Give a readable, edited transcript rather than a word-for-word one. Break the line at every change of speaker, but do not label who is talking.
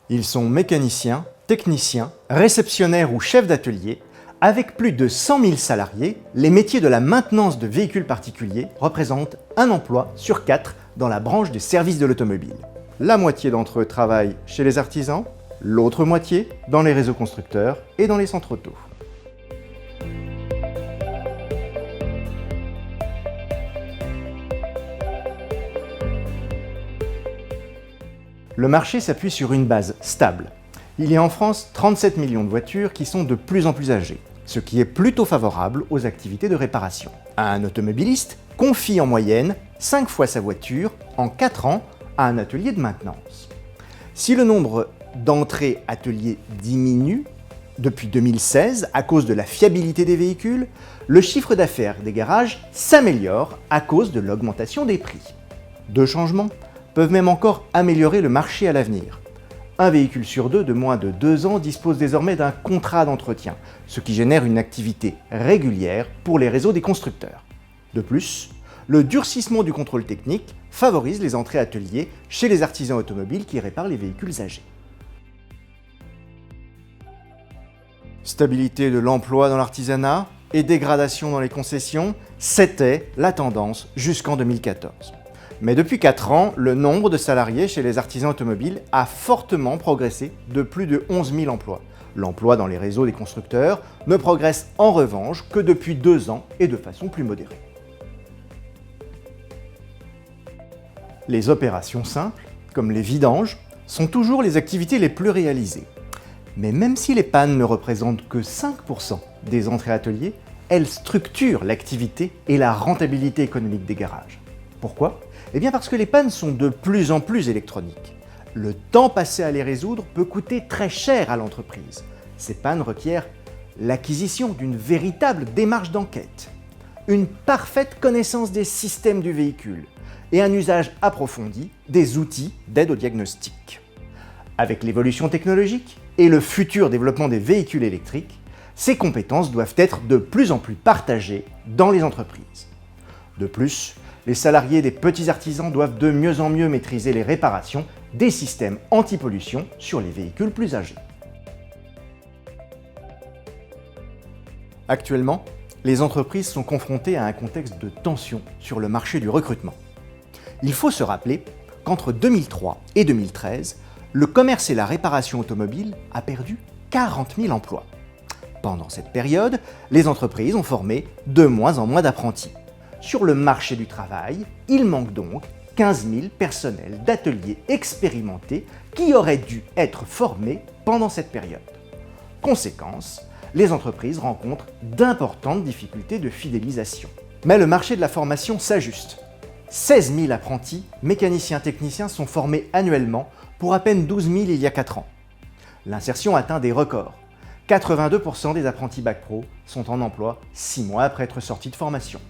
Ils sont mécaniciens, techniciens, réceptionnaires ou chefs d'atelier. Avec plus de 100 000 salariés, les métiers de la maintenance de véhicules particuliers représentent un emploi sur 4 dans la branche des services de l'automobile. La moitié d'entre eux travaillent chez les artisans, l'autre moitié dans les réseaux constructeurs et dans les centres auto. Le marché s'appuie sur une base stable. Il y a en France 37 millions de voitures qui sont de plus en plus âgées, ce qui est plutôt favorable aux activités de réparation. Un automobiliste confie en moyenne 5 fois sa voiture en 4 ans à un atelier de maintenance. Si le nombre d'entrées ateliers diminue depuis 2016 à cause de la fiabilité des véhicules, le chiffre d'affaires des garages s'améliore à cause de l'augmentation des prix. Deux changements peuvent même encore améliorer le marché à l'avenir. Un véhicule sur deux de moins de 2 ans dispose désormais d'un contrat d'entretien, ce qui génère une activité régulière pour les réseaux des constructeurs. De plus, le durcissement du contrôle technique favorise les entrées ateliers chez les artisans automobiles qui réparent les véhicules âgés. Stabilité de l'emploi dans l'artisanat et dégradation dans les concessions, c'était la tendance jusqu'en 2014. Mais depuis 4 ans, le nombre de salariés chez les artisans automobiles a fortement progressé de plus de 11 000 emplois. L'emploi dans les réseaux des constructeurs ne progresse en revanche que depuis 2 ans et de façon plus modérée. Les opérations simples, comme les vidanges, sont toujours les activités les plus réalisées. Mais même si les pannes ne représentent que 5% des entrées ateliers, elles structurent l'activité et la rentabilité économique des garages. Pourquoi ? Eh bien parce que les pannes sont de plus en plus électroniques. Le temps passé à les résoudre peut coûter très cher à l'entreprise. Ces pannes requièrent l'acquisition d'une véritable démarche d'enquête, une parfaite connaissance des systèmes du véhicule et un usage approfondi des outils d'aide au diagnostic. Avec l'évolution technologique et le futur développement des véhicules électriques, ces compétences doivent être de plus en plus partagées dans les entreprises. De plus, les salariés des petits artisans doivent de mieux en mieux maîtriser les réparations des systèmes anti-pollution sur les véhicules plus âgés. Actuellement, les entreprises sont confrontées à un contexte de tension sur le marché du recrutement. Il faut se rappeler qu'entre 2003 et 2013, le commerce et la réparation automobile a perdu 40 000 emplois. Pendant cette période, les entreprises ont formé de moins en moins d'apprentis. Sur le marché du travail, il manque donc 15 000 personnels d'ateliers expérimentés qui auraient dû être formés pendant cette période. Conséquence, les entreprises rencontrent d'importantes difficultés de fidélisation. Mais le marché de la formation s'ajuste. 16 000 apprentis mécaniciens techniciens sont formés annuellement pour à peine 12 000 il y a 4 ans. L'insertion atteint des records. 82% des apprentis Bac Pro sont en emploi 6 mois après être sortis de formation.